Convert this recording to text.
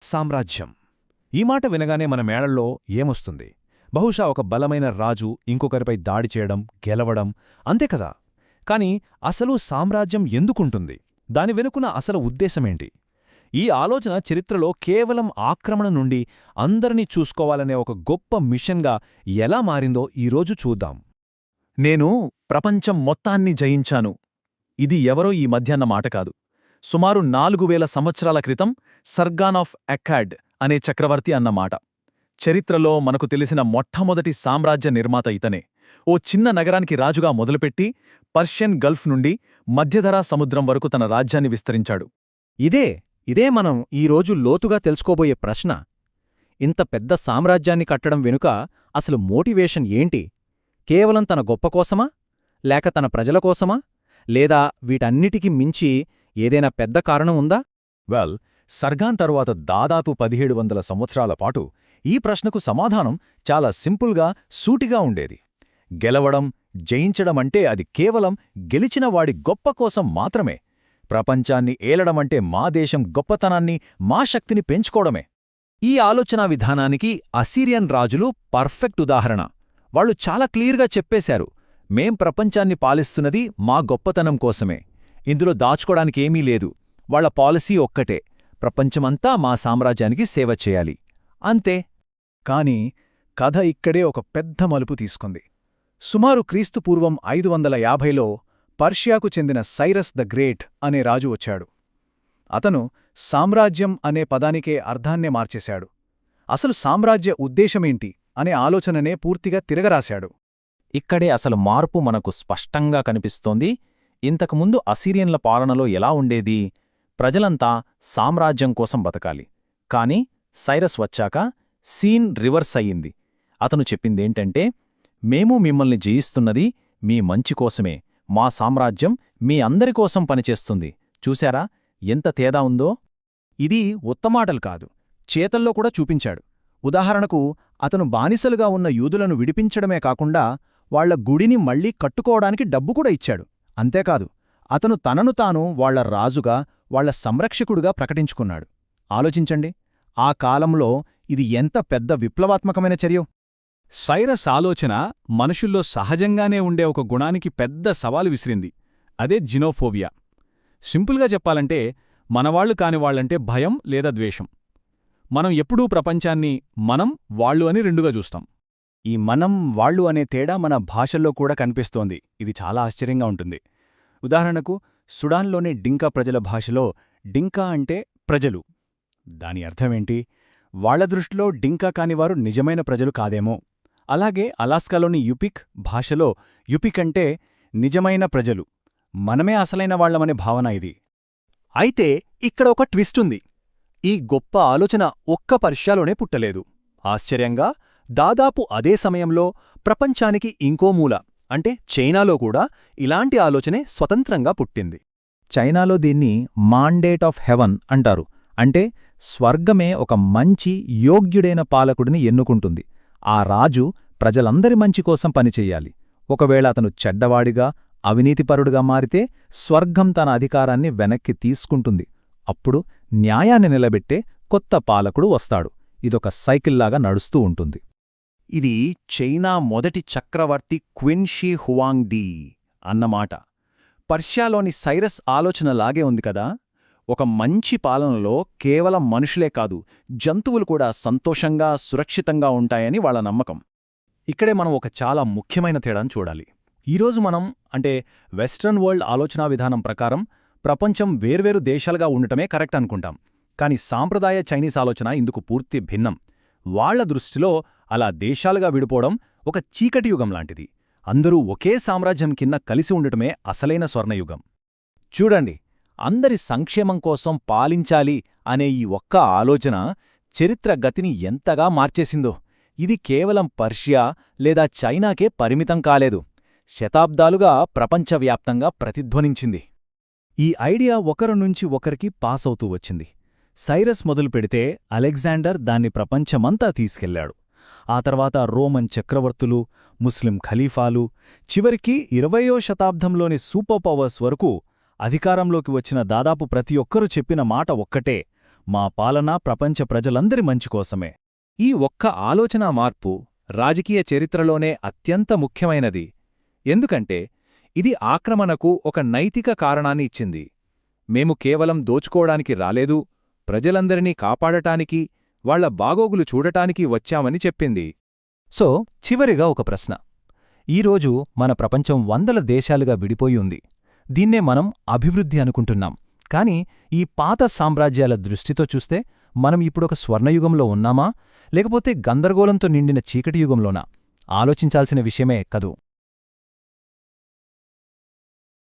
సామ్రాజ్యం. ఈ మాట వినగానే మన మేళల్లో ఏమొస్తుంది? బహుశా ఒక బలమైన రాజు ఇంకొకరిపై దాడి చేయడం, గెలవడం, అంతే కదా. కాని అసలు సామ్రాజ్యం ఎందుకుంటుంది? దాని వెనుకున్న అసలు ఉద్దేశమేంటి? ఈ ఆలోచన చరిత్రలో కేవలం ఆక్రమణ నుండి అందరినీ చూసుకోవాలనే ఒక గొప్ప మిషన్గా ఎలా మారిందో ఈరోజు చూద్దాం. నేను ప్రపంచం మొత్తాన్ని జయించాను. ఇది ఎవరో ఈ మధ్యాహ్న మాట కాదు. సుమారు 4000 సంవత్సరాల క్రితం సర్గాన్ ఆఫ్ అక్కాడ్ అనే చక్రవర్తి అన్నమాట. చరిత్రలో మనకు తెలిసిన మొట్టమొదటి సామ్రాజ్య నిర్మాత ఇతనే. ఓ చిన్న నగరానికి రాజుగా మొదలుపెట్టి పర్షియన్ గల్ఫ్ నుండి మధ్యధరా సముద్రం వరకు తన రాజ్యాన్ని విస్తరించాడు. ఇదే మనం ఈరోజు లోతుగా తెలుసుకోబోయే ప్రశ్న. ఇంత పెద్ద సామ్రాజ్యాన్ని కట్టడం వెనుక అసలు మోటివేషన్ ఏంటి? కేవలం తన గొప్ప కోసమా? లేక తన ప్రజల కోసమా? లేదా వీటన్నిటికీ మించి ఏదైనా పెద్ద కారణం ఉందా? సర్గాన్ తరువాత దాదాపు 1700 సంవత్సరాల పాటు ఈ ప్రశ్నకు సమాధానం చాలా సింపుల్గా, సూటిగా ఉండేది. గెలవడం, జయించడమంటే అది కేవలం గెలిచినవాడి గొప్ప కోసం మాత్రమే. ప్రపంచాన్ని ఏలడమంటే మా దేశం గొప్పతనాన్ని, మా శక్తిని పెంచుకోవడమే. ఈ ఆలోచనా విధానానికి అసీరియన్ రాజులు పర్ఫెక్ట్ ఉదాహరణ. వాళ్ళు చాలా క్లియర్గా చెప్పేశారు, మేం ప్రపంచాన్ని పాలిస్తున్నది మా గొప్పతనం కోసమే. ఇందులో దాచుకోడానికేమీ లేదు. వాళ్ల పాలసీ ఒక్కటే, ప్రపంచమంతా మా సామ్రాజ్యానికి సేవ చేయాలి, అంతే. కాని కథ ఇక్కడే ఒక పెద్ద మలుపు తీసుకుంది. సుమారు క్రీస్తుపూర్వం 550లో పర్షియాకు చెందిన సైరస్ ద గ్రేట్ అనే రాజు వచ్చాడు. అతను సామ్రాజ్యం అనే పదానికే అర్థాన్నే మార్చేశాడు. అసలు సామ్రాజ్య ఉద్దేశమేంటి అనే ఆలోచననే పూర్తిగా తిరగరాశాడు. ఇక్కడే అసలు మార్పు మనకు స్పష్టంగా కనిపిస్తోంది. ఇంతకుముందు అసీరియన్ల పాలనలో ఎలా ఉండేది? ప్రజలంతా సామ్రాజ్యం కోసం బతకాలి. కాని సైరస్ వచ్చాక సీన్ రివర్స్ అయ్యింది. అతను చెప్పిందేంటంటే, మేము మిమ్మల్ని జయిస్తున్నది మీ మంచి కోసమే. మా సామ్రాజ్యం మీ అందరికోసం పనిచేస్తుంది. చూశారా ఎంత తేడా ఉందో? ఇది ఉత్తమాటలు కాదు, చేతల్లో కూడా చూపించాడు. ఉదాహరణకు, అతను బానిసలుగా ఉన్న యూదులను విడిపించడమే కాకుండా వాళ్ల గుడిని మళ్లీ కట్టుకోవడానికి డబ్బు కూడా ఇచ్చాడు. అంతేకాదు, అతను తనను తాను వాళ్ల రాజుగా, వాళ్ల సంరక్షకుడుగా ప్రకటించుకున్నాడు. ఆలోచించండి, ఆ కాలంలో ఇది ఎంత పెద్ద విప్లవాత్మకమైన చర్యో. సైరస్ ఆలోచన మనుషుల్లో సహజంగానే ఉండే ఒక గుణానికి పెద్ద సవాలు విసిరింది. అదే జినోఫోబియా. సింపుల్గా చెప్పాలంటే, మనవాళ్లు కానివాళ్లంటే భయం లేదా ద్వేషం. మనం ఎప్పుడూ ప్రపంచాన్ని మనం, వాళ్ళు అని రెండుగా చూస్తాం. ఈ మనం, వాళ్ళు అనే తేడా మన భాషల్లో కూడా కనిపిస్తోంది. ఇది చాలా ఆశ్చర్యంగా ఉంటుంది. ఉదాహరణకు, సుడాన్లోని డింకా ప్రజల భాషలో డింకా అంటే ప్రజలు. దాని అర్థమేంటి? వాళ్ల దృష్టిలో డింకా కానివారు నిజమైన ప్రజలు కాదేమో. అలాగే అలాస్కాలోని యుపిక్ భాషలో యుపిక్ అంటే నిజమైన ప్రజలు, మనమే అసలైన వాళ్లమనే భావన ఇది. అయితే ఇక్కడ ఒక ట్విస్టుంది. ఈ గొప్ప ఆలోచన ఒక్క పర్షియాలోనే పుట్టలేదు. ఆశ్చర్యంగా దాదాపు అదే సమయంలో ప్రపంచానికి ఇంకో మూల అంటే చైనాలో కూడా ఇలాంటి ఆలోచనే స్వతంత్రంగా పుట్టింది. చైనాలో దీన్ని మాండేట్ ఆఫ్ హెవెన్ అంటారు. అంటే స్వర్గమే ఒక మంచి, యోగ్యుడైన పాలకుడిని ఎన్నుకుంటుంది. ఆ రాజు ప్రజలందరి మంచి కోసం పనిచెయ్యాలి. ఒకవేళ అతను చెడ్డవాడిగా, అవినీతిపరుడుగా మారితే స్వర్గం తన అధికారాన్ని వెనక్కి తీసుకుంటుంది. అప్పుడు న్యాయాన్ని నిలబెట్టే కొత్త పాలకుడు వస్తాడు. ఇదొక సైకిల్లాగా నడుస్తూ ఉంటుంది. ఇది చైనా మొదటి చక్రవర్తి క్విన్ షీ హువాంగ్డీ అన్నమాట. పర్షియాలోని సైరస్ ఆలోచనలాగే ఉంది కదా. ఒక మంచి పాలనలో కేవలం మనుషులే కాదు, జంతువులు కూడా సంతోషంగా, సురక్షితంగా ఉంటాయని వాళ్ల నమ్మకం. ఇక్కడే మనం ఒక చాలా ముఖ్యమైన తేడాను చూడాలి. ఈరోజు మనం అంటే వెస్ట్రన్ వరల్డ్ ఆలోచనా విధానం ప్రకారం ప్రపంచం వేర్వేరు దేశాలుగా ఉండటమే కరెక్ట్ అనుకుంటాం. కాని సాంప్రదాయ చైనీస్ ఆలోచన ఇందుకు పూర్తి భిన్నం. వాళ్ల దృష్టిలో అలా దేశాలుగా విడిపోవడం ఒక చీకటి యుగం లాంటిది. అందరూ ఒకే సామ్రాజ్యం కింద కలిసి ఉండటమే అసలైన స్వర్ణయుగం. చూడండి, అందరి సంక్షేమం కోసం పాలించాలి అనే ఈ ఒక్క ఆలోచన చరిత్ర గతిని ఎంతగా మార్చేసిందో. ఇది కేవలం పర్షియా లేదా చైనాకే పరిమితం కాలేదు. శతాబ్దాలుగా ప్రపంచవ్యాప్తంగా ప్రతిధ్వనించింది. ఈ ఐడియా ఒకరి నుంచి ఒకరికి పాస్ అవుతూ వచ్చింది. సైరస్ మొదలుపెడితే అలెగ్జాండర్ దాన్ని ప్రపంచమంతా తీసుకెళ్లాడు. ఆ తర్వాత రోమన్ చక్రవర్తులు, ముస్లిం ఖలీఫాలు, చివరికి 20వ శతాబ్దంలోని సూపర్ పవర్స్ వరకు అధికారంలోకి వచ్చిన దాదాపు ప్రతి ఒక్కరూ చెప్పిన మాట ఒక్కటే, మా పాలన ప్రపంచ ప్రజలందరి మంచికోసమే. ఈ ఒక్క ఆలోచనా మార్పు రాజకీయ చరిత్రలోనే అత్యంత ముఖ్యమైనది. ఎందుకంటే ఇది ఆక్రమణకు ఒక నైతిక కారణాన్ని ఇచ్చింది. మేము కేవలం దోచుకోవడానికి రాలేదు, ప్రజలందరినీ కాపాడటానికి, వాళ్ల బాగోగులు చూడటానికి వచ్చామని చెప్పింది. సో చివరిగా ఒక ప్రశ్న. ఈరోజు మన ప్రపంచం వందల దేశాలుగా విడిపోయి ఉంది. దీన్నే మనం అభివృద్ధి అనుకుంటున్నాం. కాని ఈ పాత సామ్రాజ్యాల దృష్టితో చూస్తే మనం ఇప్పుడొక స్వర్ణయుగంలో ఉన్నామా, లేకపోతే గందరగోళంతో నిండిన చీకటి యుగంలోనా? ఆలోచించాల్సిన విషయమే కదూ.